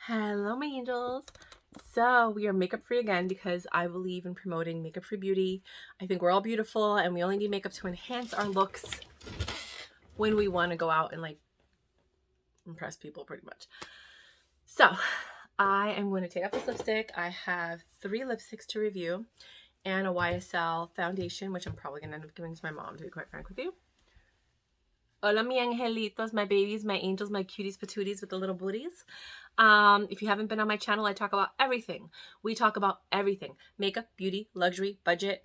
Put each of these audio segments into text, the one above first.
Hello, my angels. So we are makeup free again because I believe in promoting makeup free beauty. I think we're all beautiful and we only need makeup to enhance our looks when we want to go out and like impress people pretty much. So I am going to take off this lipstick. I have 3 lipsticks to review and a YSL foundation, which I'm probably going to end up giving to my mom, to be quite frank with you. Hola, mi angelitos, my babies, my angels, my cuties patooties with the little booties. If you haven't been on my channel, I talk about everything. We talk about everything. Makeup, beauty, luxury, budget,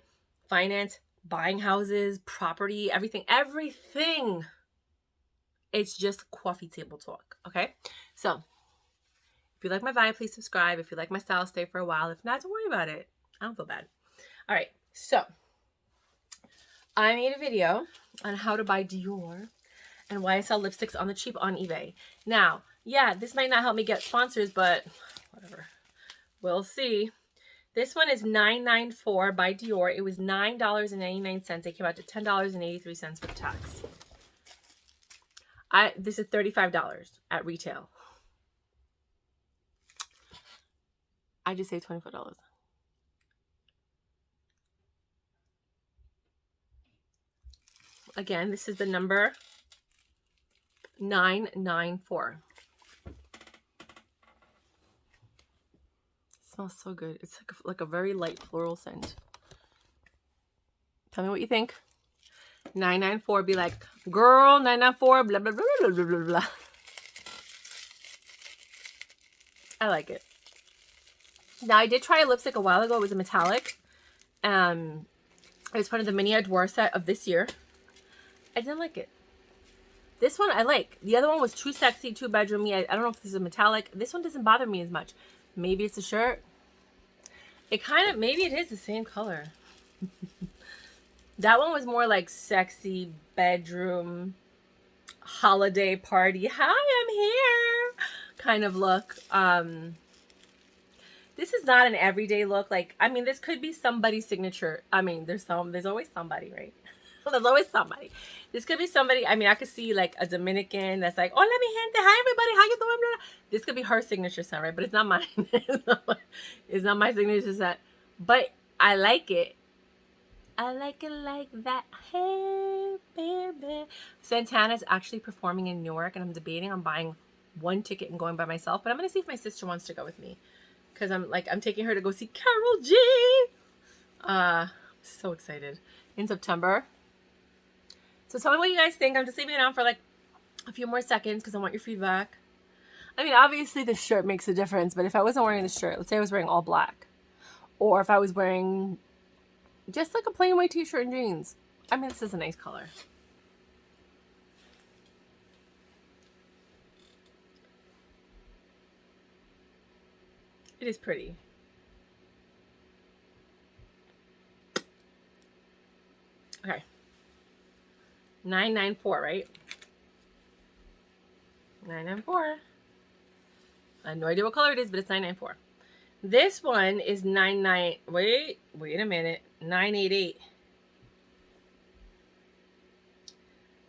finance, buying houses, property, everything. Everything. It's just coffee table talk, okay? So, if you like my vibe, please subscribe. If you like my style, stay for a while. If not, don't worry about it. I don't feel bad. All right, so I made a video on how to buy Dior and YSL lipsticks on the cheap on eBay. Now, yeah, this might not help me get sponsors, but whatever. We'll see. This one is $9.94 by Dior. It was $9.99. It came out to $10.83 with tax. This is $35 at retail. I just saved $24. Again, this is the number 994. It smells so good. It's like a very light floral scent. Tell me what you think. 994. Be like, girl, 994, blah, blah, blah, blah, blah, blah, blah. I like it. Now, I did try a lipstick a while ago. It was a metallic. It was part of the mini Dior set of this year. I didn't like it. This one I like. The other one was too sexy, too bedroomy. I don't know if this is a metallic. This one doesn't bother me as much. Maybe it's a shirt. Maybe it is the same color. That one was more like sexy bedroom holiday party. Hi, I'm here kind of look. This is not an everyday look. Like, I mean, this could be somebody's signature. I mean, there's always somebody, right? There's always somebody. This could be somebody. I mean, I could see like a Dominican that's like, "Hola, mi gente. Hi, everybody. How you doing?" Blah, blah. This could be her signature scent, right? But it's not mine. It's not my signature scent. But I like it. I like it like that. Hey, baby. Santana's actually performing in New York, and I'm debating on buying one ticket and going by myself. But I'm gonna see if my sister wants to go with me, because I'm taking her to go see Carol G. So excited in September. So tell me what you guys think. I'm just leaving it on for like a few more seconds because I want your feedback. I mean, obviously the shirt makes a difference, but if I wasn't wearing the shirt, let's say I was wearing all black, or if I was wearing just like a plain white t-shirt and jeans, I mean, this is a nice color. It is pretty. Okay. 994, right? 994. I have no idea what color it is, but it's 994. This one is 99. Wait a minute. 988.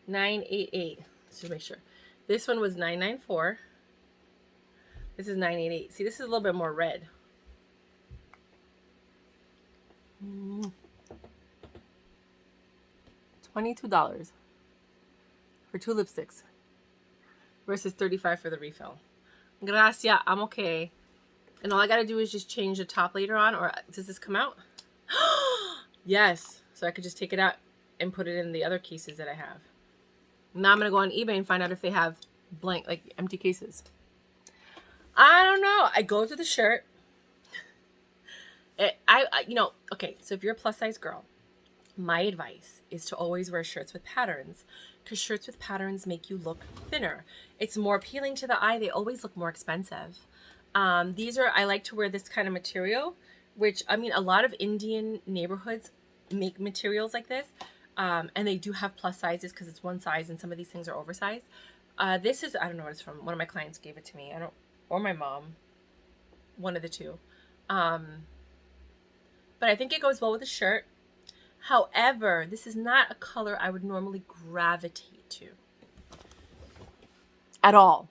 988. Let's just make sure. This one was 994. This is 988. See, this is a little bit more red. $22 for 2 lipsticks versus $35 for the refill. Gracias, I'm okay. And all I gotta do is just change the top later on, or does this come out? Yes. So I could just take it out and put it in the other cases that I have. Now I'm gonna go on eBay and find out if they have blank, like empty cases. I don't know. I go through the shirt. Okay, so if you're a plus size girl, my advice is to always wear shirts with patterns, because shirts with patterns make you look thinner. It's more appealing to the eye. They always look more expensive. I like to wear this kind of material, which, I mean, a lot of Indian neighborhoods make materials like this. And they do have plus sizes because it's one size and some of these things are oversized. This is, I don't know what it's from. One of my clients gave it to me. Or my mom. One of the two. But I think it goes well with the shirt. However, this is not a color I would normally gravitate to at all.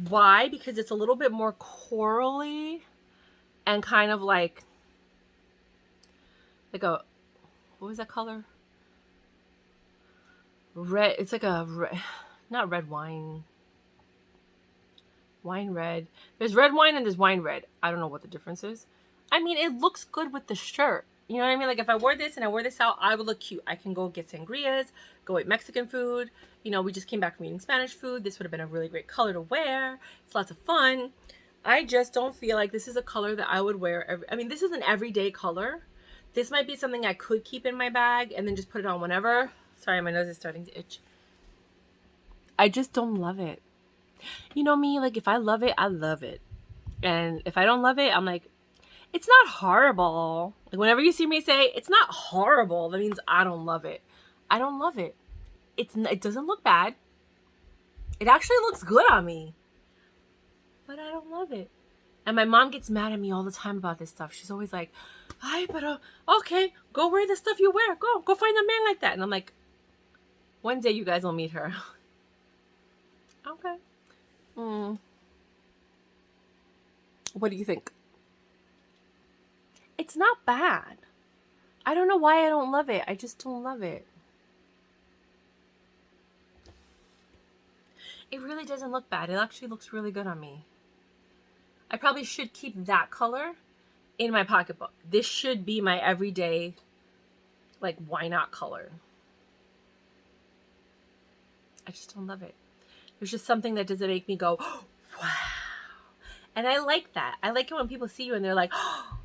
Why? Because it's a little bit more corally and kind of like a, what was that color? Red. It's like a red, not red wine. Wine red. There's red wine and there's wine red. I don't know what the difference is. I mean, it looks good with the shirt. You know what I mean? Like if I wore this and I wore this out, I would look cute. I can go get sangrias, go eat Mexican food. You know, we just came back from eating Spanish food. This would have been a really great color to wear. It's lots of fun. I just don't feel like this is a color that I would wear. I mean, this is an everyday color. This might be something I could keep in my bag and then just put it on whenever. Sorry, my nose is starting to itch. I just don't love it. You know me, like if I love it, I love it. And if I don't love it, I'm like, it's not horrible. Like whenever you see me say, it's not horrible, that means I don't love it. I don't love it. It doesn't look bad. It actually looks good on me. But I don't love it. And my mom gets mad at me all the time about this stuff. She's always like, "Ay, but okay, go wear the stuff you wear. Go find a man like that." And I'm like, one day you guys will meet her. Okay. What do you think? It's not bad. I don't know why I don't love it. I just don't love it. It really doesn't look bad. It actually looks really good on me. I probably should keep that color in my pocketbook. This should be my everyday, like, why not color. I just don't love it. There's just something that doesn't make me go, oh, wow. And I like that. I like it when people see you and they're like, oh,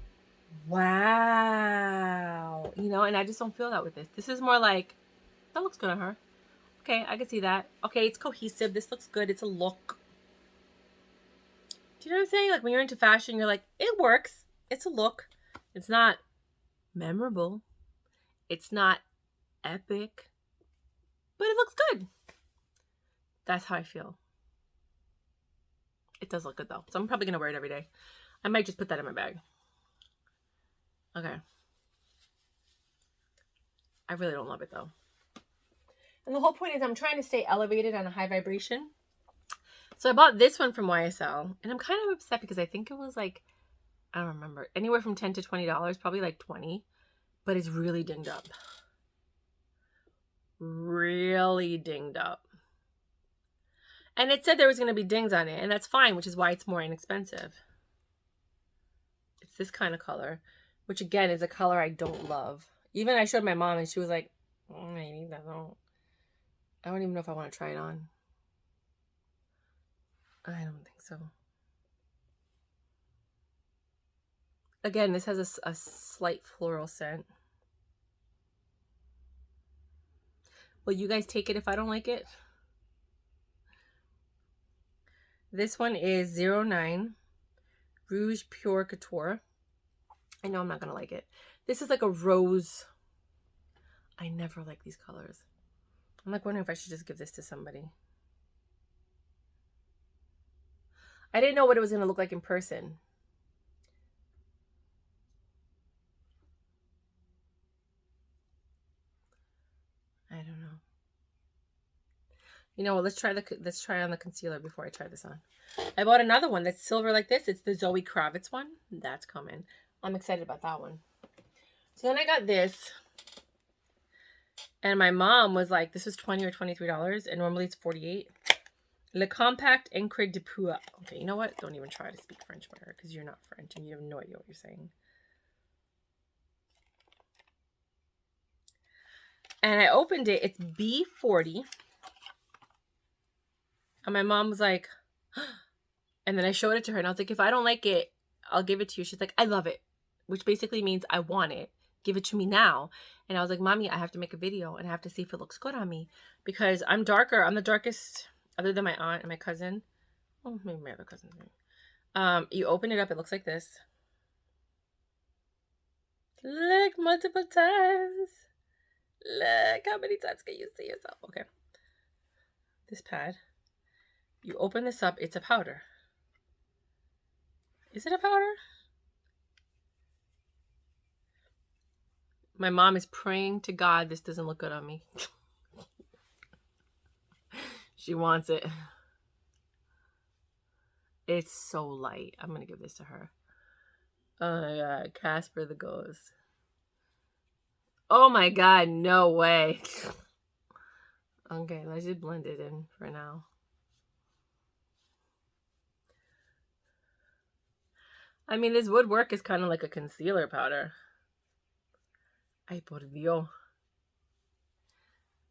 wow. You know, and I just don't feel that with this. This is more like, that looks good on her. Okay, I can see that. Okay, it's cohesive. This looks good. It's a look. Do you know what I'm saying? Like when you're into fashion, you're like, it works. It's a look. It's not memorable. It's not epic. But it looks good. That's how I feel. It does look good though. So I'm probably going to wear it every day. I might just put that in my bag. Okay. I really don't love it though. And the whole point is I'm trying to stay elevated on a high vibration. So I bought this one from YSL. And I'm kind of upset because I think it was like, I don't remember, anywhere from $10 to $20, probably like $20. But it's really dinged up. Really dinged up. And it said there was going to be dings on it. And that's fine, which is why it's more inexpensive. It's this kind of color. Which again is a color I don't love. Even I showed my mom and she was like, maybe I don't even know if I want to try it on. I don't think so. Again, this has a slight floral scent. Will you guys take it if I don't like it? This one is 09 Rouge Pure Couture. I know I'm not going to like it. This is like a rose. I never like these colors. I'm like wondering if I should just give this to somebody. I didn't know what it was going to look like in person. I don't know. You know what? Let's try on the concealer before I try this on. I bought another one that's silver like this. It's the Zoe Kravitz one. That's coming. I'm excited about that one. So then I got this. And my mom was like, this is $20 or $23. And normally it's $48. Le Compact Encre de Pua. Okay, you know what? Don't even try to speak French, Mayra, because you're not French and you have no idea what you're saying. And I opened it. It's B40. And my mom was like, and then I showed it to her. And I was like, if I don't like it, I'll give it to you. She's like, I love it. Which basically means I want it. Give it to me now. And I was like, Mommy, I have to make a video. And I have to see if it looks good on me. Because I'm darker. I'm the darkest, other than my aunt and my cousin. Oh, maybe my other cousin. You open it up. It looks like this. Look, multiple times. Look, how many times can you see yourself? Okay. This pad. You open this up. It's a powder. Is it a powder? My mom is praying to God this doesn't look good on me. She wants it. It's so light. I'm going to give this to her. Oh my God. Casper the Ghost. Oh my God. No way. Okay, let's just blend it in for now. I mean, this would work as kind of like a concealer powder. Ay, por Dios.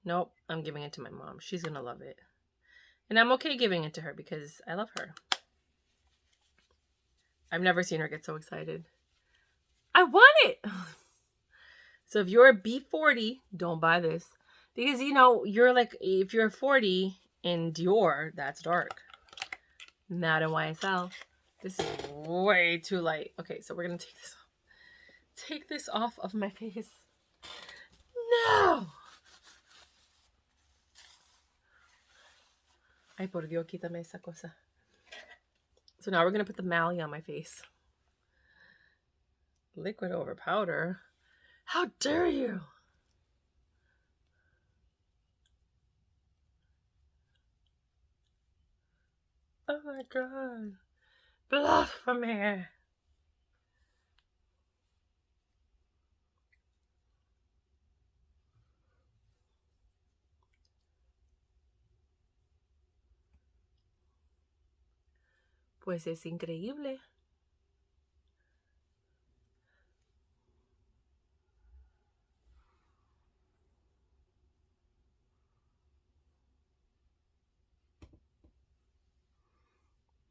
Nope, I'm giving it to my mom. She's going to love it. And I'm okay giving it to her because I love her. I've never seen her get so excited. I want it! So if you're a B40, don't buy this. Because, you know, you're like, if you're 40 in Dior, that's dark. Not in YSL. This is way too light. Okay, so we're going to take this off. Take this off of my face. No! Ay, por Dios, quítame esa cosa. So now we're going to put the Mally on my face. Liquid over powder? How dare you? Oh my God. Blasphemy. Pues es increíble.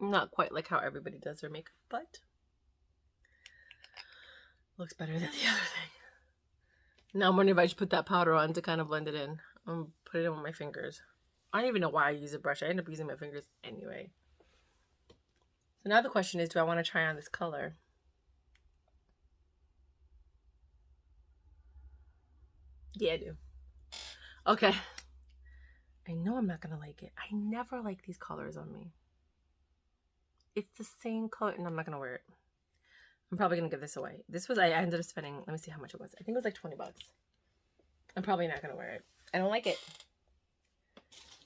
Not quite like how everybody does their makeup, but looks better than the other thing. Now I'm wondering if I should put that powder on to kind of blend it in. I'm put it on my fingers. I don't even know why I use a brush. I end up using my fingers anyway. So now the question is, do I want to try on this color? Yeah, I do. Okay. I know I'm not going to like it. I never like these colors on me. It's the same color, and I'm not going to wear it. I'm probably going to give this away. This was, I ended up spending, let me see how much it was. I think it was like 20 bucks. I'm probably not going to wear it. I don't like it.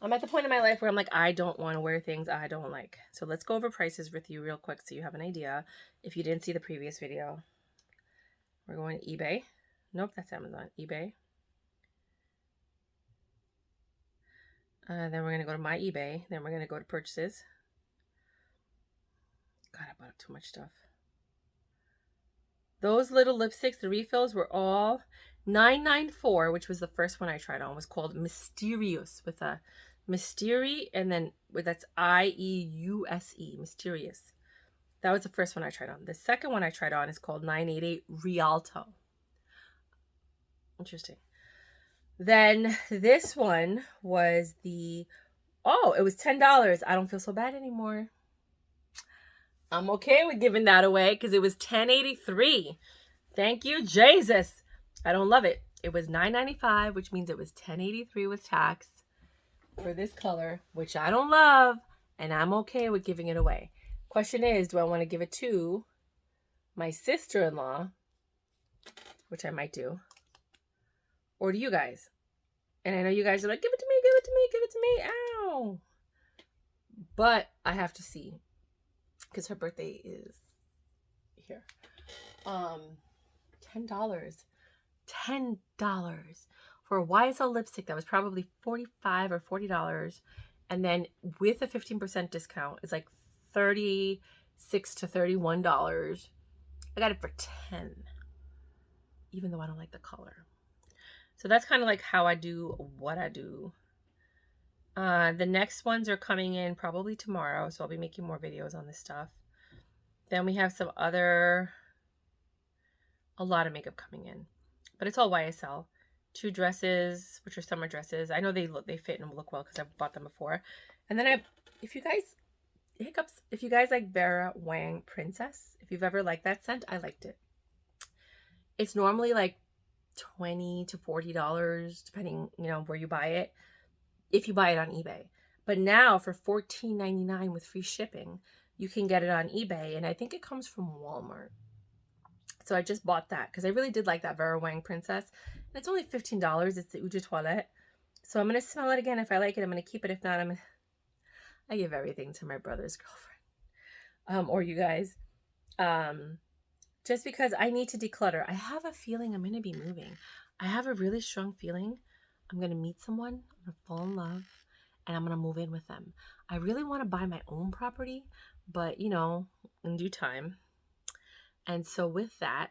I'm at the point in my life where I'm like, I don't want to wear things I don't like. So let's go over prices with you real quick so you have an idea. If you didn't see the previous video, we're going to eBay. Nope, that's Amazon. eBay. Then we're going to go to my eBay. Then we're going to go to purchases. God, I bought up too much stuff. Those little lipsticks, the refills, were all $9.94, which was the first one I tried on. It was called Mysterious with a Mystery, and then that's I-E-U-S-E, Mysterious. That was the first one I tried on. The second one I tried on is called 988 Rialto. Interesting. Then this one was it was $10. I don't feel so bad anymore. I'm okay with giving that away because it was $10.83. Thank you, Jesus. I don't love it. It was $9.95, which means it was $10.83 with tax for this color, which I don't love, and I'm okay with giving it away. Question is, do I want to give it to my sister-in-law, which I might do, or to you guys? And I know you guys are like, give it to me, give it to me, give it to me. Ow. But I have to see because her birthday is here. $10 for a YSL lipstick that was probably $45 or $40, and then with a 15% discount, it's like $36 to $31. I got it for $10, even though I don't like the color. So that's kind of like how I do what I do. The next ones are coming in probably tomorrow, so I'll be making more videos on this stuff. Then we have a lot of makeup coming in, but it's all YSL. 2 dresses, which are summer dresses. I know they fit and look well because I've bought them before. And then if you guys like Vera Wang Princess, if you've ever liked that scent, I liked it. It's normally like $20 to $40, depending, where you buy it, if you buy it on eBay. But now for $14.99 with free shipping, you can get it on eBay, and I think it comes from Walmart. So I just bought that because I really did like that Vera Wang Princess. And it's only $15. It's the Eau de Toilette. So I'm going to smell it again. If I like it, I'm going to keep it. If not, I give everything to my brother's girlfriend. or you guys. Just because I need to declutter. I have a feeling I'm going to be moving. I have a really strong feeling I'm going to meet someone, I'm going to fall in love, and I'm going to move in with them. I really want to buy my own property, but you know, in due time. And so with that,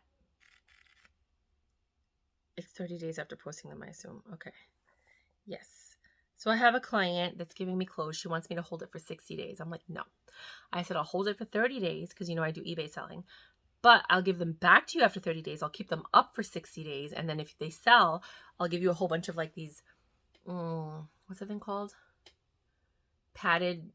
it's 30 days after posting them, I assume. Okay. Yes. So I have a client that's giving me clothes. She wants me to hold it for 60 days. I'm like, no. I said, I'll hold it for 30 days because, you know, I do eBay selling. But I'll give them back to you after 30 days. I'll keep them up for 60 days. And then if they sell, I'll give you a whole bunch of like these, what's that thing called? Padded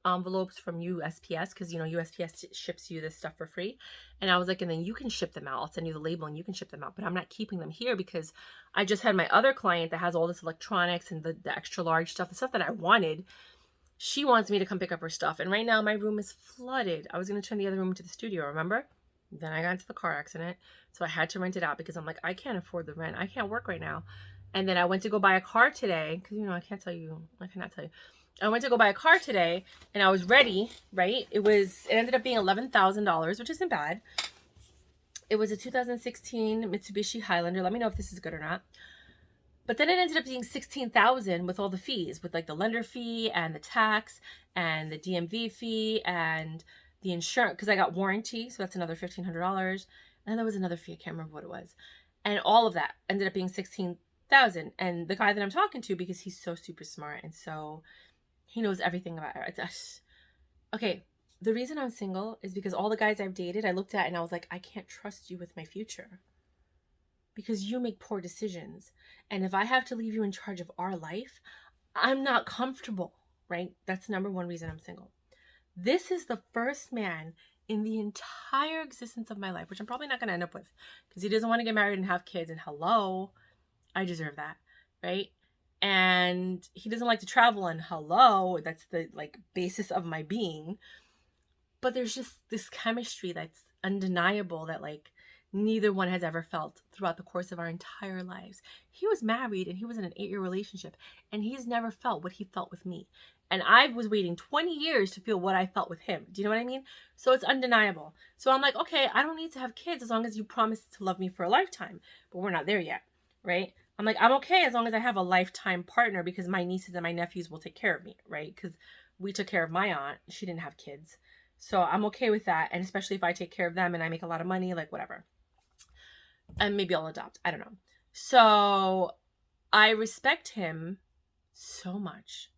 envelopes from USPS, because you know USPS ships you this stuff for free. And I was like, and then you can ship them out. I'll send you the label and you can ship them out, but I'm not keeping them here because I just had my other client that has all this electronics and the extra large stuff, the stuff that I wanted. She wants me to come pick up her stuff, and right now my room is flooded. I was going to turn the other room into the studio, remember? Then I got into the car accident, so I had to rent it out because I'm like, I can't afford the rent. I can't work right now. And then I went to go buy a car today because, you know, I cannot tell you. I went to go buy a car today and I was ready, right? It ended up being $11,000, which isn't bad. It was a 2016 Mitsubishi Highlander. Let me know if this is good or not. But then it ended up being $16,000 with all the fees, with like the lender fee and the tax and the DMV fee and the insurance, because I got warranty, so that's another $1,500. And then there was another fee, I can't remember what it was. And all of that ended up being $16,000. And the guy that I'm talking to, because he's so super smart and so he knows everything about it. Okay, the reason I'm single is because all the guys I've dated, I looked at and I was like, I can't trust you with my future. Because you make poor decisions. And if I have to leave you in charge of our life, I'm not comfortable, right? That's number one reason I'm single. This is the first man in the entire existence of my life, which I'm probably not going to end up with because he doesn't want to get married and have kids. And hello, I deserve that, right? And he doesn't like to travel, and hello, that's the like basis of my being. But there's just this chemistry that's undeniable that like neither one has ever felt throughout the course of our entire lives. He was married and he was in an 8-year relationship and he's never felt what he felt with me. And I was waiting 20 years to feel what I felt with him. Do you know what I mean? So it's undeniable. So I'm like, okay, I don't need to have kids as long as you promise to love me for a lifetime. But we're not there yet, right? I'm like, I'm okay as long as I have a lifetime partner because my nieces and my nephews will take care of me, right? Because we took care of my aunt. She didn't have kids. So I'm okay with that. And especially if I take care of them and I make a lot of money, like whatever. And maybe I'll adopt. I don't know. So I respect him so much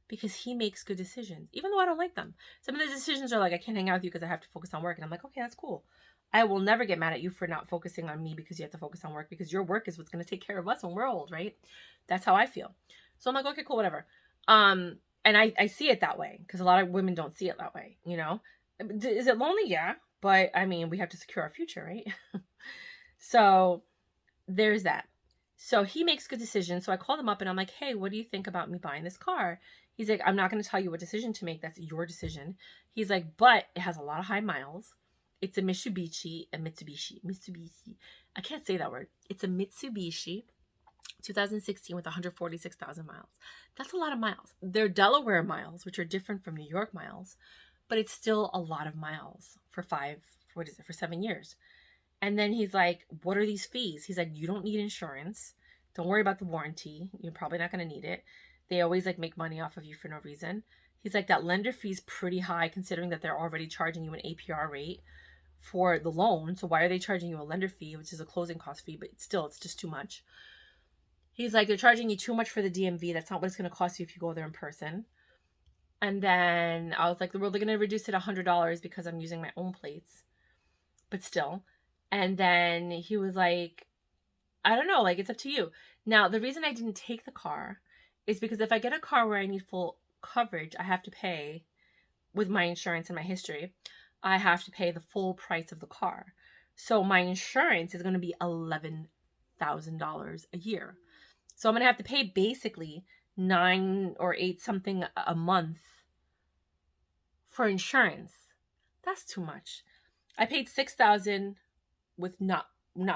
because he makes good decisions, even though I don't like them. Some of the decisions are like, I can't hang out with you because I have to focus on work. And I'm like, okay, that's cool. I will never get mad at you for not focusing on me because you have to focus on work because your work is what's going to take care of us when we're old, right? That's how I feel. So I'm like, okay, cool, whatever. And I see it that way because a lot of women don't see it that way, you know? Is it lonely? Yeah. But I mean, we have to secure our future, right? So there's that. So he makes good decisions. So I called him up and I'm like, hey, what do you think about me buying this car? He's like, I'm not going to tell you what decision to make. That's your decision. He's like, but it has a lot of high miles. It's a Mitsubishi. I can't say that word. It's a Mitsubishi 2016 with 146,000 miles. That's a lot of miles. They're Delaware miles, which are different from New York miles, but it's still a lot of miles for 7 years. And then he's like, what are these fees? He's like, you don't need insurance. Don't worry about the warranty. You're probably not going to need it. They always like make money off of you for no reason. He's like, that lender fee's pretty high considering that they're already charging you an APR rate for the loan. So why are they charging you a lender fee, which is a closing cost fee, but still, it's just too much. He's like, they're charging you too much for the DMV. That's not what it's going to cost you if you go there in person. And then I was like, well, they're going to reduce it $100 because I'm using my own plates. But still. And then he was like, I don't know, like, it's up to you. Now, the reason I didn't take the car is because if I get a car where I need full coverage, I have to pay, with my insurance and my history, I have to pay the full price of the car. So my insurance is going to be $11,000 a year. So I'm going to have to pay basically 9 or 8 something a month for insurance. That's too much. I paid $6,000 with not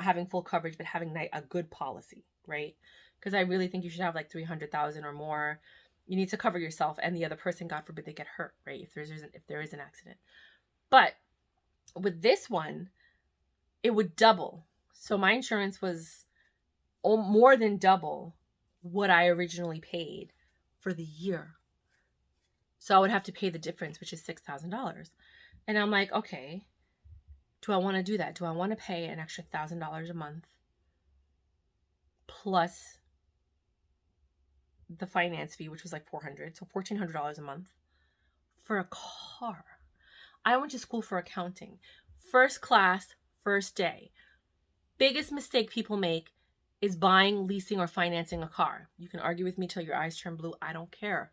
having full coverage, but having a good policy, right? Because I really think you should have like 300,000 or more. You need to cover yourself and the other person, God forbid they get hurt, right? If there is an accident. But with this one, it would double. So my insurance was more than double what I originally paid for the year. So I would have to pay the difference, which is $6,000. And I'm like, okay, do I want to do that? Do I want to pay an extra $1,000 a month plus the finance fee, which was like $400, so $1,400 a month for a car? I went to school for accounting. First class, first day. Biggest mistake people make is buying, leasing, or financing a car. You can argue with me till your eyes turn blue. I don't care.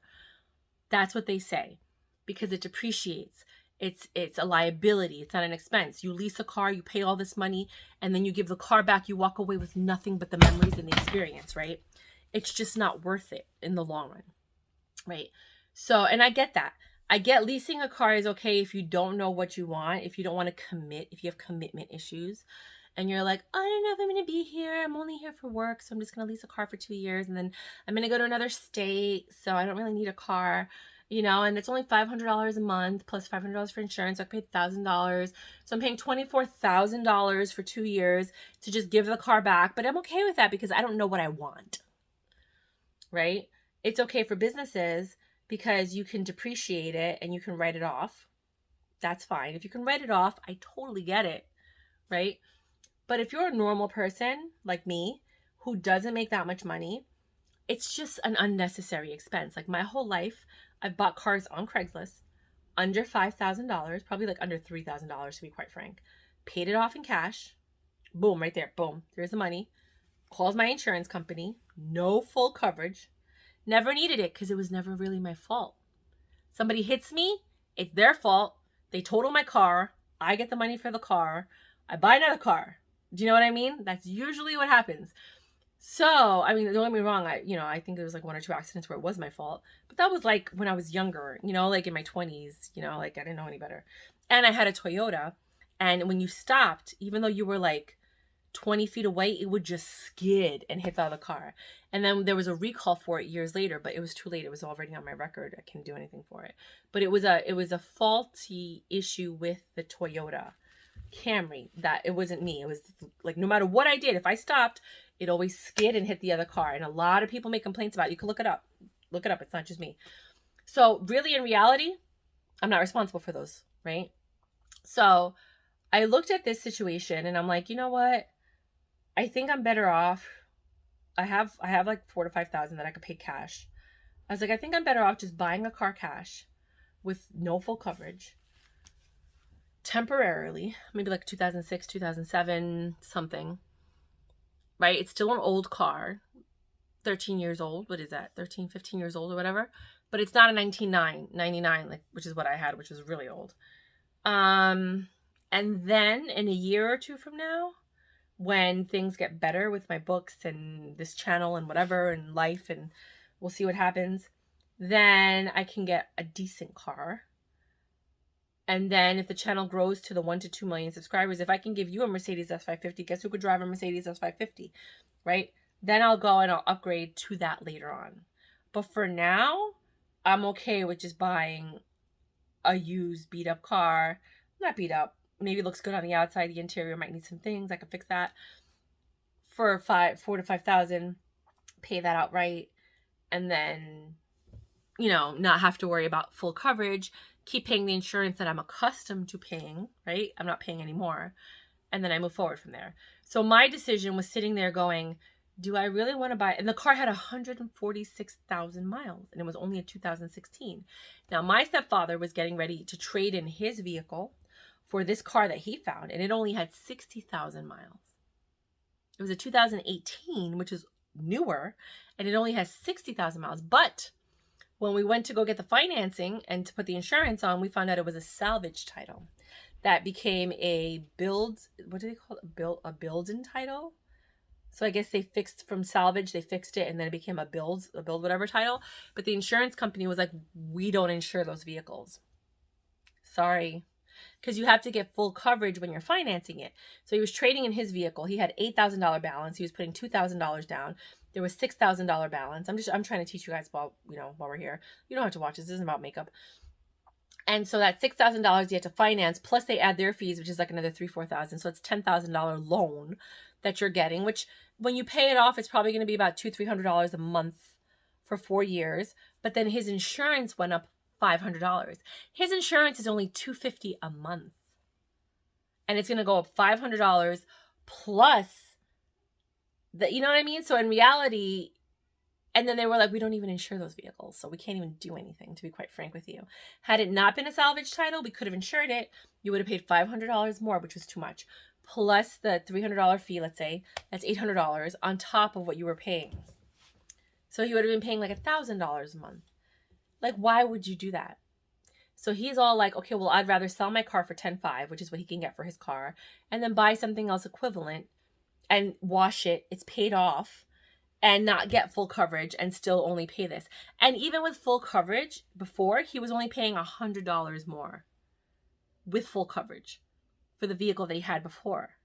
That's what they say, because it depreciates. It's a liability. It's not an expense. You lease a car, you pay all this money, and then you give the car back. You walk away with nothing but the memories and the experience, right? It's just not worth it in the long run, right? So, and I get that. I get leasing a car is okay if you don't know what you want, if you don't want to commit, if you have commitment issues, and you're like, I don't know if I'm going to be here. I'm only here for work, so I'm just going to lease a car for 2 years, and then I'm going to go to another state, so I don't really need a car, you know, and it's only $500 a month plus $500 for insurance. So I paid $1,000. So I'm paying $24,000 for 2 years to just give the car back, but I'm okay with that because I don't know what I want, right? It's okay for businesses because you can depreciate it and you can write it off. That's fine. If you can write it off, I totally get it, right? But if you're a normal person like me who doesn't make that much money, it's just an unnecessary expense. Like my whole life, I've bought cars on Craigslist under $5,000, probably like under $3,000 to be quite frank. Paid it off in cash. Boom, right there. Boom. There's the money. Calls my insurance company. No full coverage. Never needed it because it was never really my fault. Somebody hits me, it's their fault. They total my car. I get the money for the car. I buy another car. Do you know what I mean? That's usually what happens. So, I mean, don't get me wrong. I think there was like 1 or 2 accidents where it was my fault. But that was like when I was younger, like in my 20s, like I didn't know any better. And I had a Toyota. And when you stopped, even though you were like 20 feet away, it would just skid and hit the other car. And then there was a recall for it years later, but it was too late. It was already on my record. I couldn't do anything for it. But it was a faulty issue with the Toyota Camry, that it wasn't me. It was like no matter what I did, if I stopped, it always skid and hit the other car. And a lot of people make complaints about it. You can look it up. It's not just me. So really, in reality, I'm not responsible for those, right? So I looked at this situation and I'm like, you know what? I think I'm better off. I have like 4,000 to 5,000 that I could pay cash. I was like, I think I'm better off just buying a car cash with no full coverage temporarily, maybe like 2006, 2007, something, right? It's still an old car, 13 years old. What is that? 13, 15 years old or whatever. But it's not a 1999, like, which is what I had, which was really old. And then in a year or two from now, when things get better with my books and this channel and whatever and life, and we'll see what happens, then I can get a decent car. And then if the channel grows to the 1 to 2 million subscribers, if I can give you a Mercedes S550, guess who could drive a Mercedes S550, right? Then I'll go and I'll upgrade to that later on. But for now, I'm okay with just buying a used beat up car. Not beat up. Maybe it looks good on the outside. The interior might need some things. I can fix that for 4,000 to 5,000. Pay that outright. And then, not have to worry about full coverage. Keep paying the insurance that I'm accustomed to paying, right? I'm not paying anymore. And then I move forward from there. So my decision was sitting there going, do I really want to buy? And the car had 146,000 miles and it was only a 2016. Now my stepfather was getting ready to trade in his vehicle for this car that he found, and it only had 60,000 miles. It was a 2018, which is newer, and it only has 60,000 miles. But when we went to go get the financing and to put the insurance on, we found out it was a salvage title that became a what do they call it? A build-in title. So I guess they fixed from salvage, they fixed it, and then it became a build whatever title. But the insurance company was like, we don't insure those vehicles. Sorry. Because you have to get full coverage when you're financing it. So he was trading in his vehicle. He had $8,000 balance. He was putting $2,000 down. There was $6,000 balance. I'm trying to teach you guys while we're here. You don't have to watch this. This isn't about makeup. And so that $6,000 you have to finance, plus they add their fees, which is like another $3,000-4,000. So it's $10,000 loan that you're getting, which when you pay it off, it's probably going to be about $200-300 a month for 4 years. But then his insurance went up $500. His insurance is only $250 a month, and it's going to go up $500 plus the, you know what I mean? So in reality, and then they were like, we don't even insure those vehicles, so we can't even do anything, to be quite frank with you. Had it not been a salvage title, we could have insured it. You would have paid $500 more, which was too much. Plus the $300 fee, let's say, that's $800 on top of what you were paying. So he would have been paying like $1,000 a month. Like, why would you do that? So he's all like, okay, well, I'd rather sell my car for $10,500, which is what he can get for his car, and then buy something else equivalent and wash it. It's paid off. And not get full coverage and still only pay this. And even with full coverage, before, he was only paying $100 more with full coverage for the vehicle that he had before.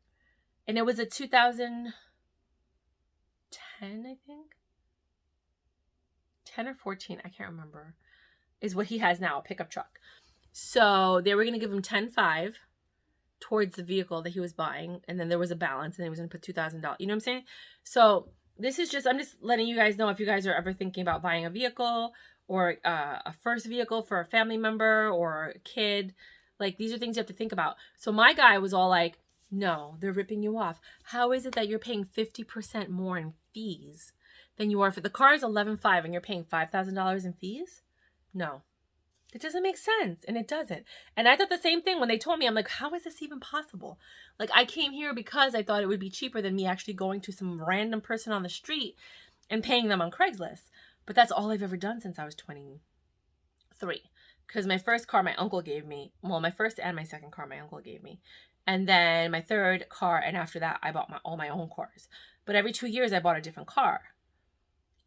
And it was a 2010, I think. 10 or 14, I can't remember, is what he has now, a pickup truck. So they were going to give him $10,500 towards the vehicle that he was buying. And then there was a balance, and he was going to put $2,000. You know what I'm saying? So this is just, I'm just letting you guys know, if you guys are ever thinking about buying a vehicle or a first vehicle for a family member or a kid, like, these are things you have to think about. So my guy was all like, no, they're ripping you off. How is it that you're paying 50% more in fees than you are for the car is $11,500 and you're paying $5,000 in fees? No, it doesn't make sense. And it doesn't. And I thought the same thing when they told me. I'm like, how is this even possible? Like, I came here because I thought it would be cheaper than me actually going to some random person on the street and paying them on Craigslist. But that's all I've ever done since I was 23. Because my first car my uncle gave me. Well, my first and my second car my uncle gave me. And then my third car, and after that, I bought all my own cars. But every 2 years, I bought a different car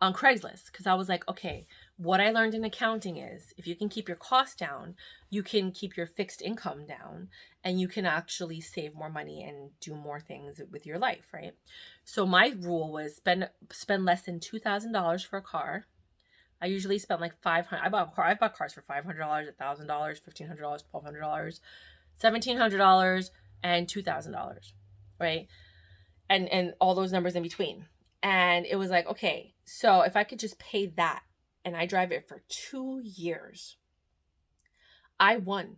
on Craigslist, because I was like, okay, what I learned in accounting is if you can keep your costs down, you can keep your fixed income down, and you can actually save more money and do more things with your life, right? So my rule was spend less than $2,000 for a car. I usually spent like $500. I bought cars for $500, $1,000, $1,500, $1,200, $1,700, and $2,000, right? And all those numbers in between. And it was like, okay, so if I could just pay that and I drive it for 2 years, I won.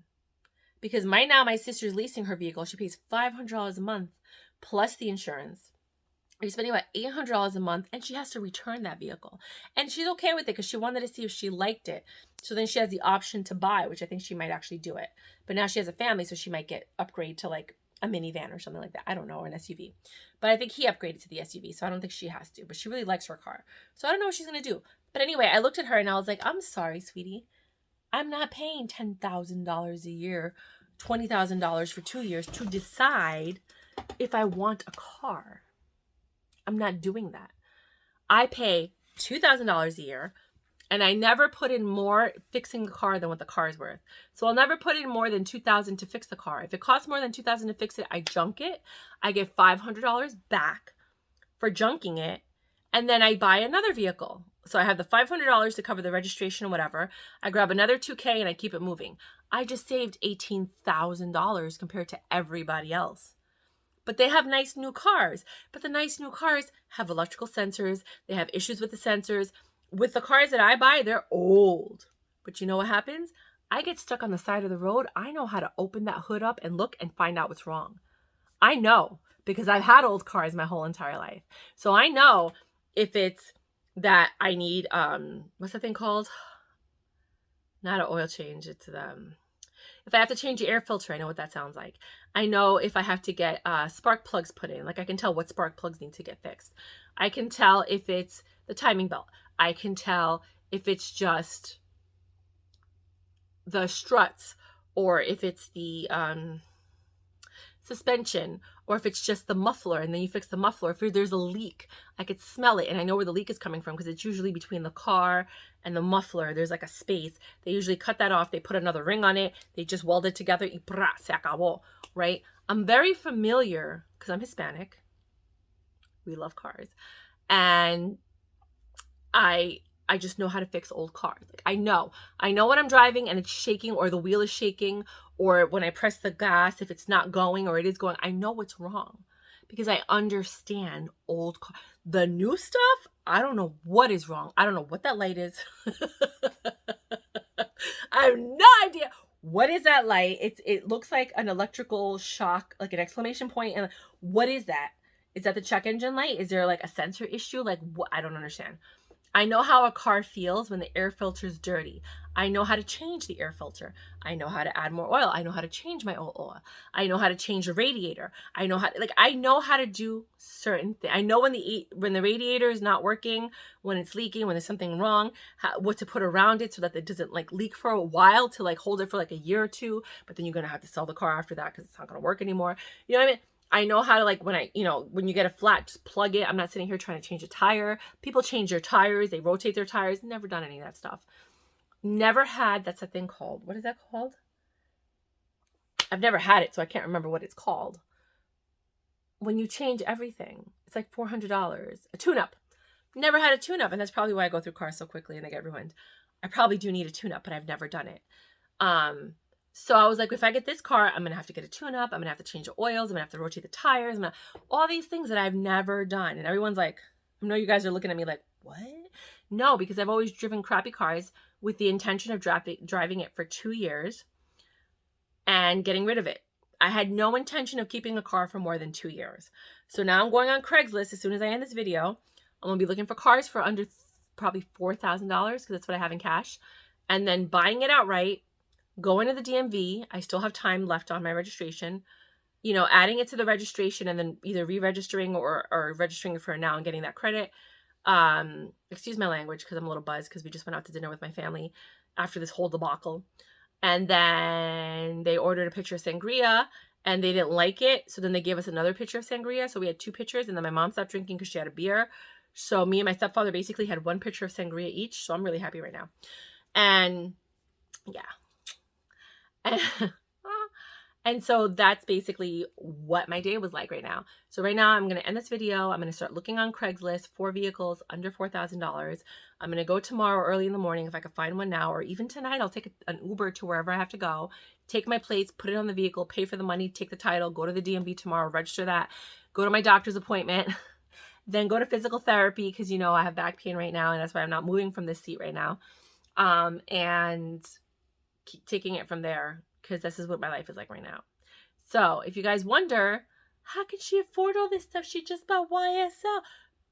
Because right now my sister's leasing her vehicle. She pays $500 a month plus the insurance. You're spending about $800 a month, and she has to return that vehicle. And she's okay with it because she wanted to see if she liked it. So then she has the option to buy, which I think she might actually do it. But now she has a family, so she might upgrade to like a minivan or something like that. I don't know, or an SUV. But I think he upgraded to the SUV, so I don't think she has to. But she really likes her car. So I don't know what she's going to do. But anyway, I looked at her and I was like, I'm sorry, sweetie. I'm not paying $10,000 a year, $20,000 for 2 years to decide if I want a car. I'm not doing that. I pay $2,000 a year, and I never put in more fixing the car than what the car is worth. So I'll never put in more than $2,000 to fix the car. If it costs more than $2,000 to fix it, I junk it. I get $500 back for junking it, and then I buy another vehicle. So I have the $500 to cover the registration or whatever. I grab another $2,000 and I keep it moving. I just saved $18,000 compared to everybody else. But they have nice new cars. But the nice new cars have electrical sensors. They have issues with the sensors. With the cars that I buy, they're old. But you know what happens? I get stuck on the side of the road. I know how to open that hood up and look and find out what's wrong. I know, because I've had old cars my whole entire life. So I know if it's that I need, what's that thing called? Not an oil change. It's if I have to change the air filter, I know what that sounds like. I know if I have to get spark plugs put in. Like, I can tell what spark plugs need to get fixed. I can tell if it's the timing belt. I can tell if it's just the struts, or if it's the suspension, or if it's just the muffler, and then you fix the muffler. If there's a leak, I could smell it, and I know where the leak is coming from, because it's usually between the car and the muffler. There's like a space. They usually cut that off. They put another ring on it. They just weld it together. Y se acabó, right? I'm very familiar, because I'm Hispanic. We love cars. And I I just know how to fix old cars. Like I know when I'm driving and it's shaking or the wheel is shaking, or when I press the gas, if it's not going or it is going, I know what's wrong because I understand old cars. The new stuff, I don't know what is wrong. I don't know what that light is. I have no idea. What is that light? It looks like an electrical shock, like an exclamation point. And what is that? Is that the check engine light? Is there like a sensor issue? Like what? I don't understand. I know how a car feels when the air filter is dirty. I know how to change the air filter. I know how to add more oil. I know how to change my oil. I know how to change the radiator. I know how to do certain things. I know when the radiator is not working, when it's leaking, when there's something wrong, what to put around it so that it doesn't like leak for a while, to like hold it for like a year or two, but then you're going to have to sell the car after that because it's not going to work anymore. You know what I mean? I know how to, like, when you get a flat, just plug it. I'm not sitting here trying to change a tire. People change their tires. They rotate their tires. Never done any of that stuff. Never had, that's a thing called, what is that called? I've never had it, so I can't remember what it's called. When you change everything, it's like $400. A tune-up. Never had a tune-up, and that's probably why I go through cars so quickly and I get ruined. I probably do need a tune-up, but I've never done it. So I was like, if I get this car, I'm going to have to get a tune-up. I'm going to have to change the oils. I'm going to have to rotate the tires. All these things that I've never done. And everyone's like, I know you guys are looking at me like, what? No, because I've always driven crappy cars with the intention of driving it for 2 years and getting rid of it. I had no intention of keeping a car for more than 2 years. So now I'm going on Craigslist. As soon as I end this video, I'm going to be looking for cars for under probably $4,000 because that's what I have in cash. And then buying it outright. Going to the DMV, I still have time left on my registration, adding it to the registration and then either re-registering or registering it for now and getting that credit. Excuse my language because I'm a little buzzed because we just went out to dinner with my family after this whole debacle. And then they ordered a picture of sangria and they didn't like it. So then they gave us another picture of sangria. So we had 2 pictures, and then my mom stopped drinking because she had a beer. So me and my stepfather basically had 1 picture of sangria each. So I'm really happy right now. And yeah. And so that's basically what my day was like right now. So right now I'm going to end this video. I'm going to start looking on Craigslist for vehicles under $4,000. I'm going to go tomorrow early in the morning if I can find one now, or even tonight I'll take an Uber to wherever I have to go, take my plates, put it on the vehicle, pay for the money, take the title, go to the DMV tomorrow, register that, go to my doctor's appointment, then go to physical therapy because, I have back pain right now and that's why I'm not moving from this seat right now. And keep taking it from there because this is what my life is like right now. So if you guys wonder, how can she afford all this stuff? She just bought YSL.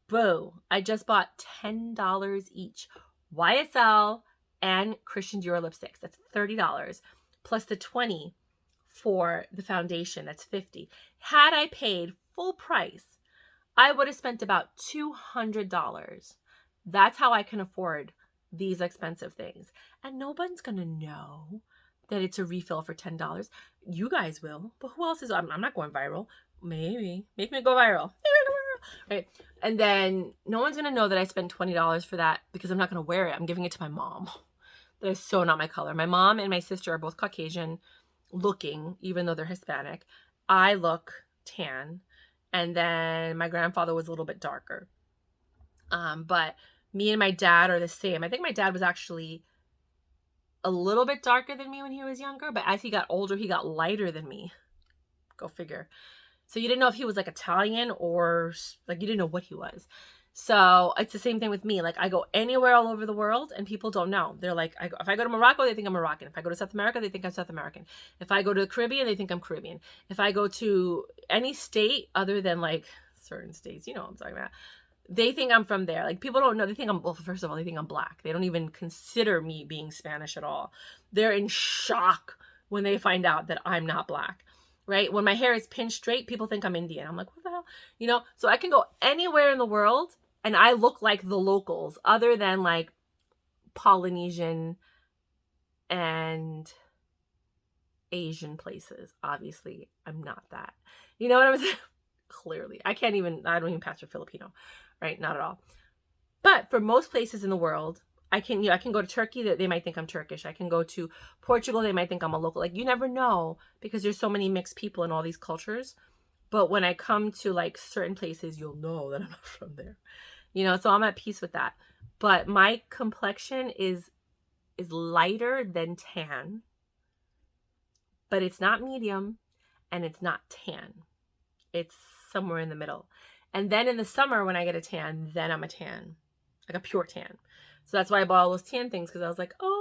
Boo. I just bought $10 each. YSL and Christian Dior lipsticks. That's $30. Plus the $20 for the foundation. That's $50. Had I paid full price, I would have spent about $200. That's how I can afford these expensive things. And nobody's going to know that it's a refill for $10. You guys will, but who else is? I'm not going viral. Maybe. Make me go viral. Right? And then no one's going to know that I spent $20 for that because I'm not going to wear it. I'm giving it to my mom. That is so not my color. My mom and my sister are both Caucasian looking, even though they're Hispanic. I look tan. And then my grandfather was a little bit darker. But me and my dad are the same. I think my dad was actually a little bit darker than me when he was younger, but as he got older, he got lighter than me. Go figure. So you didn't know if he was like Italian or like you didn't know what he was. So it's the same thing with me. Like I go anywhere all over the world and people don't know. They're like, if I go to Morocco, they think I'm Moroccan. If I go to South America, they think I'm South American. If I go to the Caribbean, they think I'm Caribbean. If I go to any state other than like certain states, you know what I'm talking about, they think I'm from there. Like people don't know. They think well, first of all, they think I'm black. They don't even consider me being Spanish at all. They're in shock when they find out that I'm not black, right? When my hair is pinched straight, people think I'm Indian. I'm like, what the hell? So I can go anywhere in the world and I look like the locals other than like Polynesian and Asian places. Obviously, I'm not that. You know what I'm saying? Clearly. I don't even pass for Filipino. Right? Not at all. But for most places in the world, I can go to Turkey, that they might think I'm Turkish. I can go to Portugal, they might think I'm a local. Like you never know because there's so many mixed people in all these cultures. But when I come to like certain places, you'll know that I'm not from there. So I'm at peace with that. but my complexion is lighter than tan, but it's not medium and it's not tan. It's somewhere in the middle. And then in the summer when I get a tan, then I'm a tan, like a pure tan. So that's why I bought all those tan things, because I was like, oh,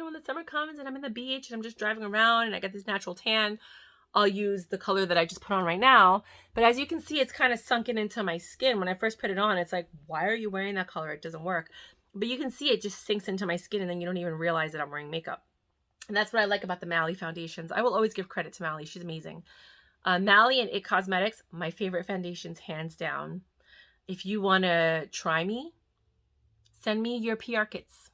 when the summer comes and I'm in the beach and I'm just driving around and I get this natural tan, I'll use the color that I just put on right now. But as you can see, it's kind of sunken into my skin. When I first put it on, it's like, why are you wearing that color? It doesn't work. But you can see it just sinks into my skin and then you don't even realize that I'm wearing makeup. And that's what I like about the Mally foundations. I will always give credit to Mally. She's amazing. Mally and It Cosmetics, my favorite foundations, hands down. If you want to try me, send me your PR kits.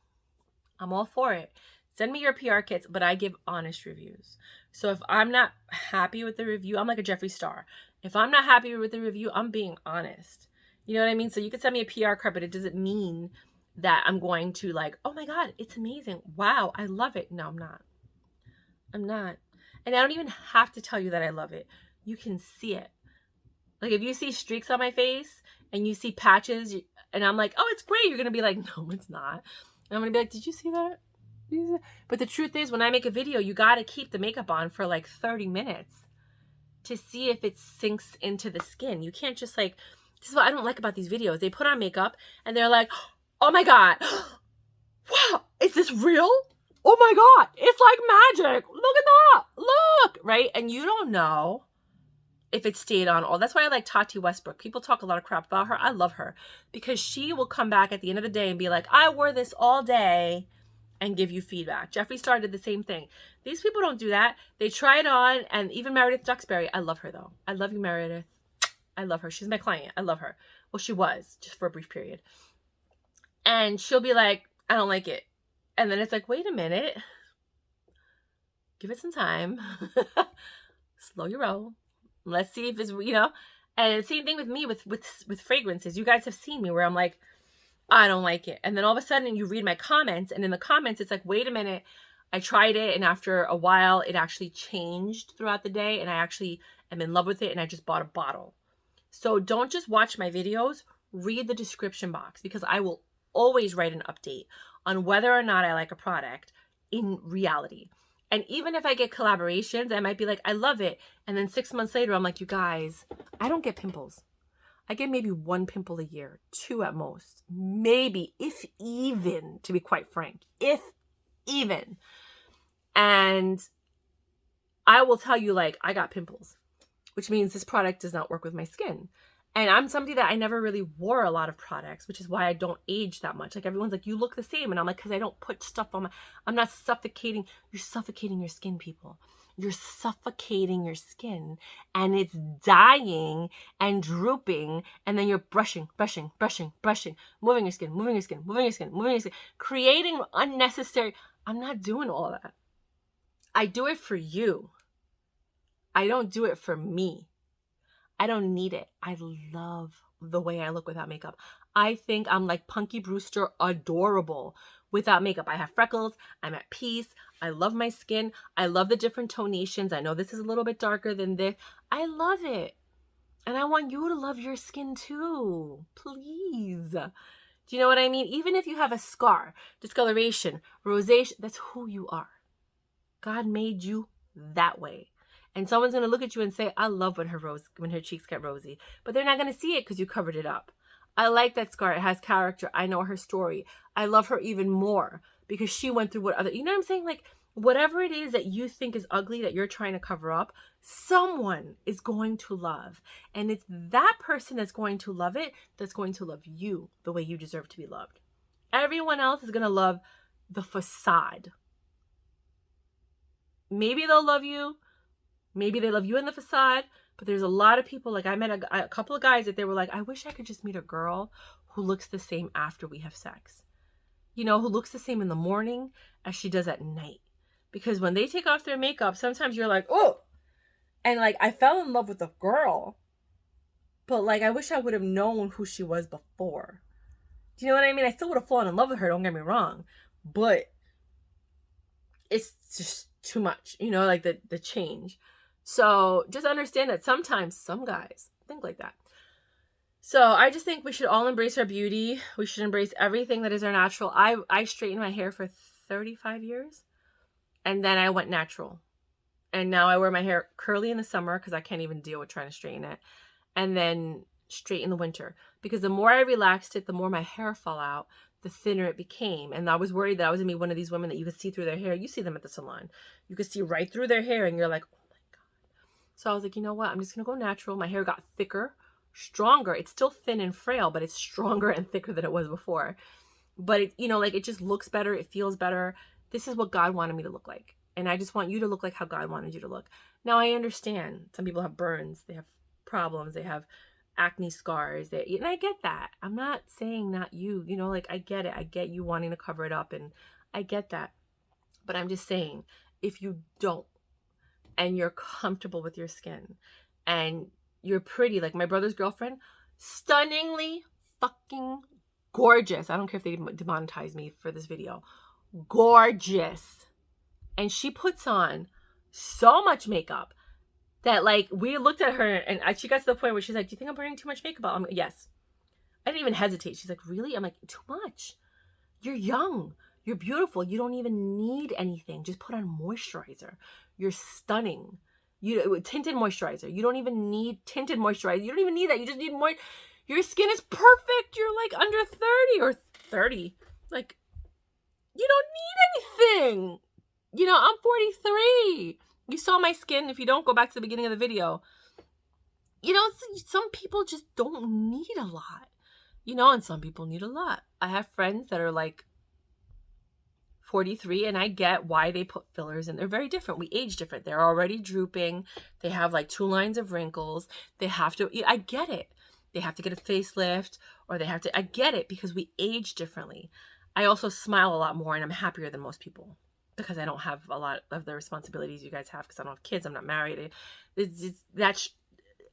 I'm all for it. Send me your PR kits, but I give honest reviews. So if I'm not happy with the review, I'm like a Jeffree Star. If I'm not happy with the review, I'm being honest. You know what I mean? So you can send me a PR card, but it doesn't mean that I'm going to like, oh my God, it's amazing. Wow, I love it. No, I'm not. I'm not. And I don't even have to tell you that I love it. You can see it. Like if you see streaks on my face and you see patches and I'm like, oh, it's great. You're going to be like, no, it's not. And I'm going to be like, did you see that? But the truth is, when I make a video, you got to keep the makeup on for like 30 minutes to see if it sinks into the skin. You can't just like, this is what I don't like about these videos. They put on makeup and they're like, oh my God, wow, is this real? Oh my God, it's like magic. Look at that. Look, right? And you don't know if it stayed on all. That's why I like Tati Westbrook. People talk a lot of crap about her. I love her because she will come back at the end of the day and be like, I wore this all day, and give you feedback. Jeffree Star did the same thing. These people don't do that. They try it on, and even Meredith Duxbury. I love her though. I love you, Meredith. I love her. She's my client. I love her. Well, she was, just for a brief period. And she'll be like, I don't like it. And then it's like, wait a minute. Give it some time. Slow your roll. Let's see if it's, And the same thing with me with fragrances. You guys have seen me where I'm like, I don't like it. And then all of a sudden you read my comments, and in the comments, it's like, wait a minute. I tried it, and after a while, it actually changed throughout the day, and I actually am in love with it, and I just bought a bottle. So don't just watch my videos. Read the description box, because I will always write an update on whether or not I like a product in reality. And even if I get collaborations, I might be like, I love it. And then 6 months later, I'm like, you guys, I don't get pimples. I get maybe 1 pimple a year, 2 at most, maybe, if even, to be quite frank, if even. And I will tell you, like, I got pimples, which means this product does not work with my skin. And I'm somebody that I never really wore a lot of products, which is why I don't age that much. Like, everyone's like, you look the same. And I'm like, because I don't put stuff on I'm not suffocating. You're suffocating your skin, people. You're suffocating your skin, and it's dying and drooping, and then you're brushing, moving your skin, creating unnecessary. I'm not doing all that. I do it for you. I don't do it for me. I don't need it. I love the way I look without makeup. I think I'm like Punky Brewster, adorable without makeup. I have freckles. I'm at peace. I love my skin. I love the different tonations. I know this is a little bit darker than this. I love it. And I want you to love your skin too. Please. Do you know what I mean? Even if you have a scar, discoloration, rosacea, that's who you are. God made you that way. And someone's going to look at you and say, I love when her cheeks get rosy. But they're not going to see it because you covered it up. I like that scar. It has character. I know her story. I love her even more because she went through what other, you know what I'm saying? Like, whatever it is that you think is ugly that you're trying to cover up, someone is going to love. And it's that person that's going to love it that's going to love you the way you deserve to be loved. Everyone else is going to love the facade. Maybe they'll love you. Maybe they love you in the facade, but there's a lot of people, like I met a couple of guys that they were like, I wish I could just meet a girl who looks the same after we have sex. Who looks the same in the morning as she does at night. Because when they take off their makeup, sometimes you're like, oh. And like, I fell in love with the girl, but like, I wish I would have known who she was before. Do you know what I mean? I still would have fallen in love with her, don't get me wrong. But it's just too much, like the change. So just understand that sometimes some guys think like that. So I just think we should all embrace our beauty. We should embrace everything that is our natural. I straightened my hair for 35 years, and then I went natural. And now I wear my hair curly in the summer because I can't even deal with trying to straighten it. And then straight in the winter. Because the more I relaxed it, the more my hair fell out, the thinner it became. And I was worried that I was going to be one of these women that you could see through their hair. You see them at the salon. You could see right through their hair and you're like, oh my God. So I was like, you know what? I'm just going to go natural. My hair got thicker, stronger. It's still thin and frail, but it's stronger and thicker than it was before. But it, you know, like it just looks better. It feels better. This is what God wanted me to look like. And I just want you to look like how God wanted you to look. Now I understand some people have burns, they have problems, they have acne scars, and I get that. I'm not saying not you, you know, like I get it. I get you wanting to cover it up and I get that. But I'm just saying, if you don't and you're comfortable with your skin and you're pretty, like my brother's girlfriend, stunningly fucking gorgeous. I don't care if they demonetize me for this video. Gorgeous. And she puts on so much makeup that like we looked at her and she got to the point where she's like, do you think I'm wearing too much makeup? I'm like, yes. I didn't even hesitate. She's like, really? I'm like, too much. You're young. You're beautiful. You don't even need anything. Just put on moisturizer. You're stunning. Tinted moisturizer. You don't even need tinted moisturizer. You don't even need that. You just need more. Your skin is perfect. You're like under 30 or 30. Like, you don't need anything. You know, I'm 43. You saw my skin. If you don't, go back to the beginning of the video. You know, some people just don't need a lot. You know, and some people need a lot. I have friends that are like 43, and I get why they put fillers in. They're very different. We age different. They're already drooping. They have like 2 lines of wrinkles. They have to, I get it. They have to get a facelift, or they have to, I get it, because we age differently. I also smile a lot more, and I'm happier than most people, because I don't have a lot of the responsibilities you guys have, because I don't have kids, I'm not married. That's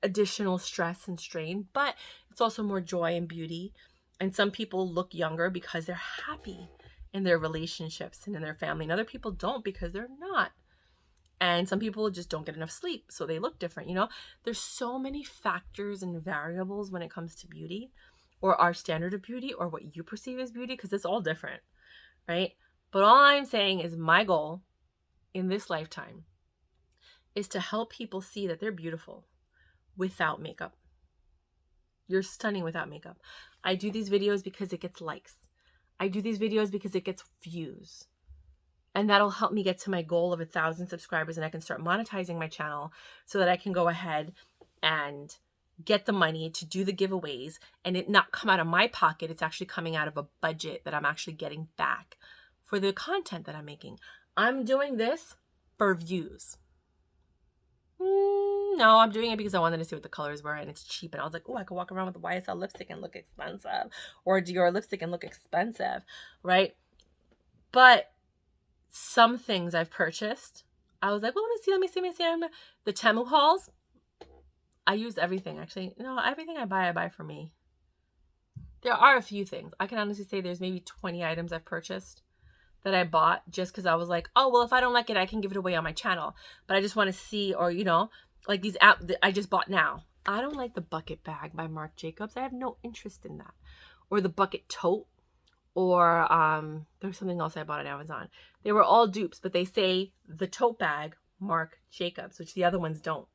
additional stress and strain, but it's also more joy and beauty. And some people look younger because they're happy in their relationships and in their family, and other people don't because they're not. And some people just don't get enough sleep, so they look different. You know, there's so many factors and variables when it comes to beauty, or our standard of beauty, or what you perceive as beauty, because it's all different, right? But all I'm saying is my goal in this lifetime is to help people see that they're beautiful without makeup. You're stunning without makeup. I do these videos because it gets likes. I do these videos because it gets views. And that'll help me get to my goal of 1,000 subscribers, and I can start monetizing my channel so that I can go ahead and get the money to do the giveaways and it not come out of my pocket. It's actually coming out of a budget that I'm actually getting back for the content that I'm making. I'm doing this for views. No, I'm doing it because I wanted to see what the colors were, and it's cheap. And I was like, oh, I could walk around with the YSL lipstick and look expensive, or Dior lipstick and look expensive, right? But some things I've purchased, I was like, well, let me see. The Temu hauls, I use everything, actually. No, everything I buy for me. There are a few things. I can honestly say there's maybe 20 items I've purchased that I bought just because I was like, oh, well, if I don't like it, I can give it away on my channel. But I just want to see, or, you know, like these apps that I just bought now. I don't like the bucket bag by Marc Jacobs. I have no interest in that. Or the bucket tote. Or there's something else I bought on Amazon. They were all dupes, but they say the tote bag, Marc Jacobs, which the other ones don't,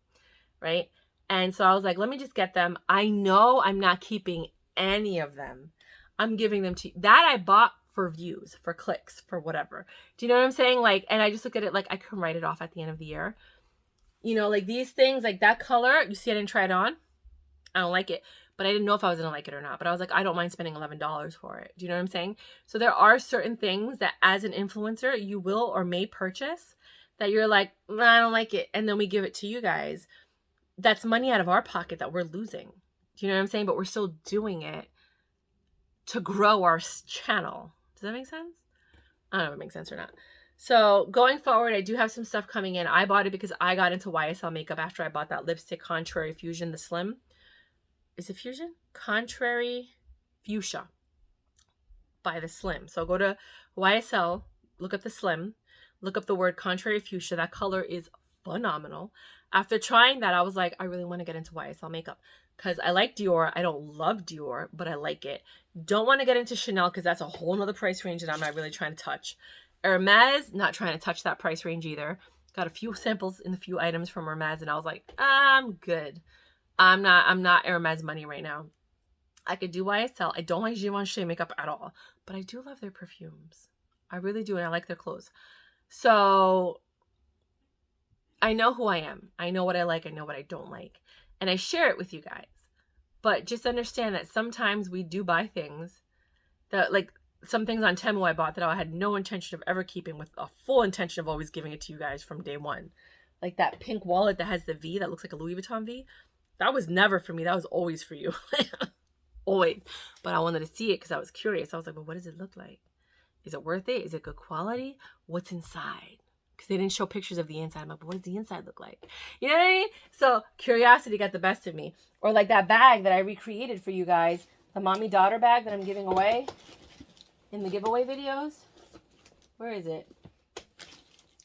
right? And so I was like, let me just get them. I know I'm not keeping any of them. I'm giving them to you. That I bought for views, for clicks, for whatever. Do you know what I'm saying? Like, and I just look at it like I can write it off at the end of the year. You know, like these things, like that color, you see I didn't try it on. I don't like it. But I didn't know if I was going to like it or not. But I was like, I don't mind spending $11 for it. Do you know what I'm saying? So there are certain things that as an influencer, you will or may purchase that you're like, I don't like it. And then we give it to you guys. That's money out of our pocket that we're losing. Do you know what I'm saying? But we're still doing it to grow our channel. Does that make sense? I don't know if it makes sense or not. So going forward, I do have some stuff coming in. I bought it because I got into YSL makeup after I bought that lipstick Contrary Fusion, the Slim. Is it Fusion? Contrary Fuscia by the Slim. So go to YSL, look up the Slim, look up the word Contrary Fuchsia. That color is phenomenal. After trying that, I was like, I really want to get into YSL makeup because I like Dior. I don't love Dior, but I like it. Don't want to get into Chanel because that's a whole nother price range that I'm not really trying to touch. Hermes, not trying to touch that price range either. Got a few samples in a few items from Hermes, and I was like, I'm good. I'm not Hermes money right now. I could do YSL. I don't like Givenchy makeup at all, but I do love their perfumes. I really do, and I like their clothes. So I know who I am. I know what I like. I know what I don't like. And I share it with you guys. But just understand that sometimes we do buy things that, like, some things on Temu I bought that I had no intention of ever keeping, with a full intention of always giving it to you guys from day one. Like that pink wallet that has the V that looks like a Louis Vuitton V. That was never for me. That was always for you. Always. But I wanted to see it because I was curious. I was like, well, what does it look like? Is it worth it? Is it good quality? What's inside? Because they didn't show pictures of the inside. I'm like, but what does the inside look like? You know what I mean? So curiosity got the best of me. Or like that bag that I recreated for you guys. The mommy-daughter bag that I'm giving away in the giveaway videos. Where is it?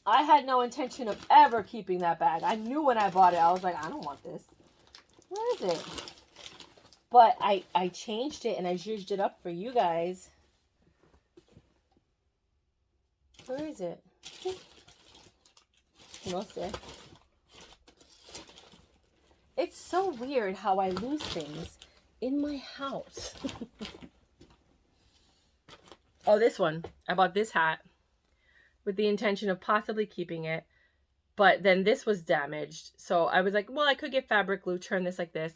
I had no intention of ever keeping that bag. I knew when I bought it, I was like, I don't want this. Where is it? But I changed it and I zhuzhed it up for you guys. Where is it? No sé. It's so weird how I lose things in my house. Oh, this one. I bought this hat with the intention of possibly keeping it. But then this was damaged. So I was like, well, I could get fabric glue, turn this like this,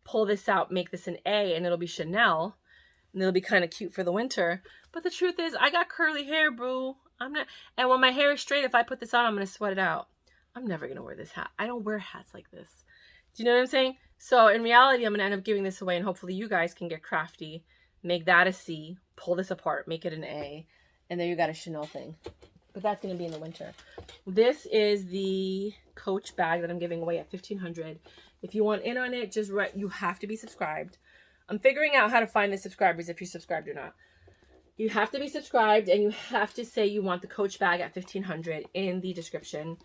pull this out, make this an A, and it'll be Chanel. And it'll be kind of cute for the winter. But the truth is, I got curly hair, boo. I'm not, and when my hair is straight, if I put this on, I'm going to sweat it out. I'm never going to wear this hat. I don't wear hats like this. Do you know what I'm saying? So in reality, I'm going to end up giving this away, and hopefully you guys can get crafty, make that a C, pull this apart, make it an A, and there you got a Chanel thing. But that's going to be in the winter. This is the Coach bag that I'm giving away at $1,500. If you want in on it, just write, you have to be subscribed. I'm figuring out how to find the subscribers, if you're subscribed or not. You have to be subscribed, and you have to say you want the Coach bag at $1,500 in the description.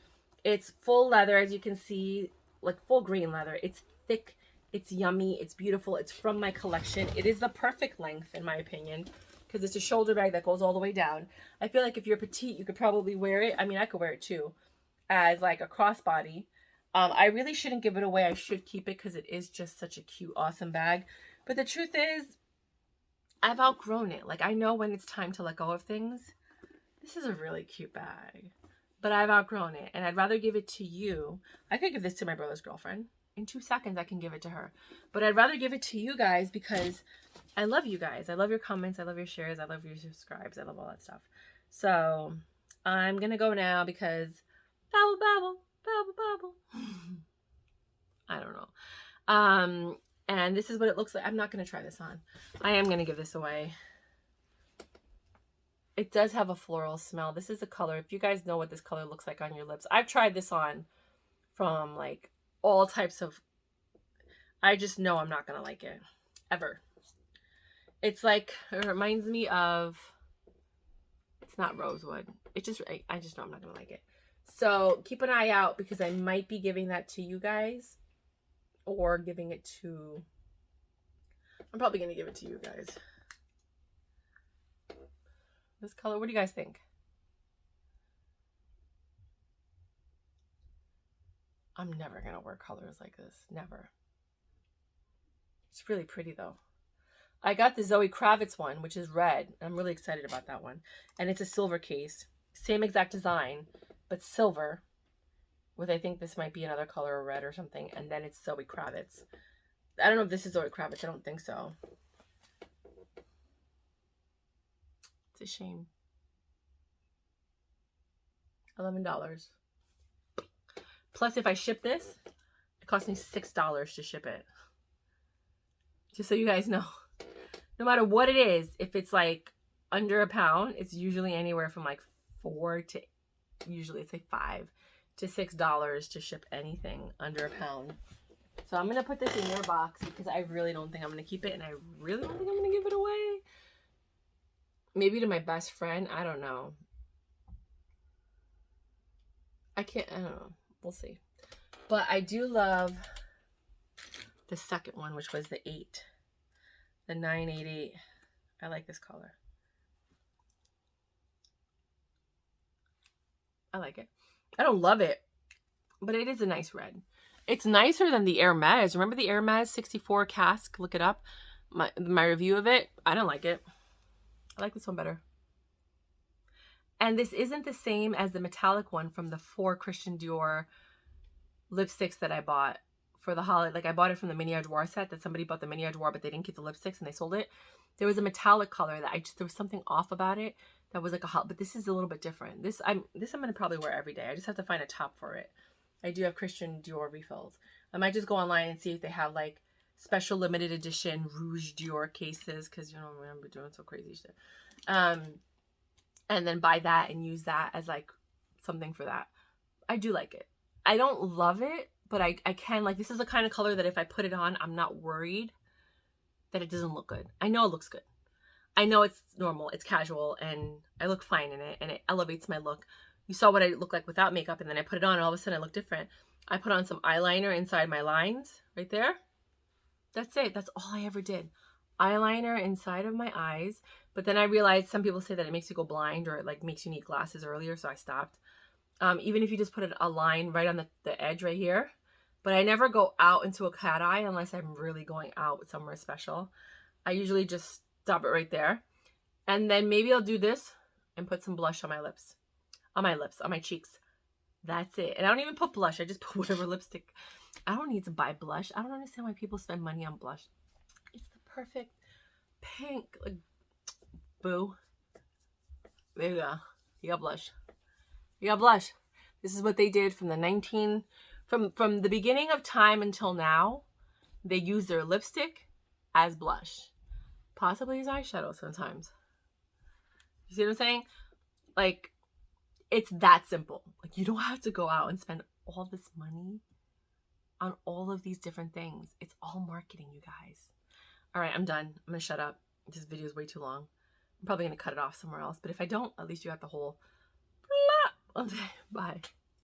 It's full leather, as you can see, like full green leather. It's thick, it's yummy, it's beautiful. It's from my collection. It is the perfect length, in my opinion, because it's a shoulder bag that goes all the way down. I feel like if you're petite, you could probably wear it. I mean, I could wear it too, as like a crossbody. I really shouldn't give it away. I should keep it because it is just such a cute, awesome bag. But the truth is, I've outgrown it. Like, I know when it's time to let go of things. This is a really cute bag, but I've outgrown it, and I'd rather give it to you. I could give this to my brother's girlfriend. In 2 seconds, I can give it to her. But I'd rather give it to you guys because I love you guys. I love your comments. I love your shares. I love your subscribes. I love all that stuff. So I'm going to go now because babble, babble, babble, babble. I don't know. And this is what it looks like. I'm not going to try this on. I am going to give this away. It does have a floral smell. This is a color. If you guys know what this color looks like on your lips. I've tried this on from like all types of... I just know I'm not going to like it. Ever. It's like... It reminds me of... It's not rosewood. It just... I just know I'm not going to like it. So keep an eye out because I might be giving that to you guys. Or giving it to... I'm probably going to give it to you guys. This color, what do you guys think? I'm never going to wear colors like this. Never. It's really pretty though. I got the Zoe Kravitz one, which is red. I'm really excited about that one. And it's a silver case. Same exact design, but silver. With, I think this might be another color of red or something. And then it's Zoe Kravitz. I don't know if this is Zoe Kravitz. I don't think so. It's a shame. $11. Plus, if I ship this, it costs me $6 to ship it. Just so you guys know. No matter what it is, if it's like under a pound, it's usually anywhere from like $4 to, usually it's like $5 to $6 to ship anything under a pound. So I'm going to put this in your box because I really don't think I'm going to keep it, and I really don't think I'm going to give it away. Maybe to my best friend. I don't know. I don't know. We'll see. But I do love the second one, which was the 8. The 988. I like this color. I like it. I don't love it, but it is a nice red. It's nicer than the Hermes. Remember the Hermes 64 casque? Look it up. My review of it. I don't like it. I like this one better. And this isn't the same as the metallic one from the 4 Christian Dior lipsticks that I bought for the holiday. Like I bought it from the mini ardoir set that somebody bought the mini ardoir, but they didn't keep the lipsticks and they sold it. There was a metallic color that there was something off about it that was like a hot, but this is a little bit different. This I'm gonna probably wear every day. I just have to find a top for it. I do have Christian Dior refills. I might just go online and see if they have like special limited edition Rouge Dior cases, because you know, I remember doing so crazy shit. And then buy that and use that as like something for that. I do like it. I don't love it, but I can, like, this is the kind of color that if I put it on, I'm not worried that it doesn't look good. I know it looks good. I know it's normal, it's casual, and I look fine in it, and it elevates my look. You saw what I look like without makeup, and then I put it on, and all of a sudden I look different. I put on some eyeliner inside my lines, right there. That's it. That's all I ever did. Eyeliner inside of my eyes. But then I realized some people say that it makes you go blind, or it like makes you need glasses earlier, so I stopped. Even if you just put a line right on the edge right here. But I never go out into a cat eye unless I'm really going out somewhere special. I usually just stop it right there. And then maybe I'll do this and put some blush on my lips. On my cheeks. That's it. And I don't even put blush. I just put whatever lipstick. I don't need to buy blush. I don't understand why people spend money on blush. It's the perfect pink. Like, boo. There you go. You got blush. You got blush. This is what they did from the beginning of time until now. They use their lipstick as blush. Possibly as eyeshadow sometimes. You see what I'm saying? Like, it's that simple. Like, you don't have to go out and spend all this money on all of these different things. It's all marketing, you guys. All right, I'm done. I'm going to shut up. This video is way too long. I'm probably going to cut it off somewhere else. But if I don't, at least you got the whole... Bye.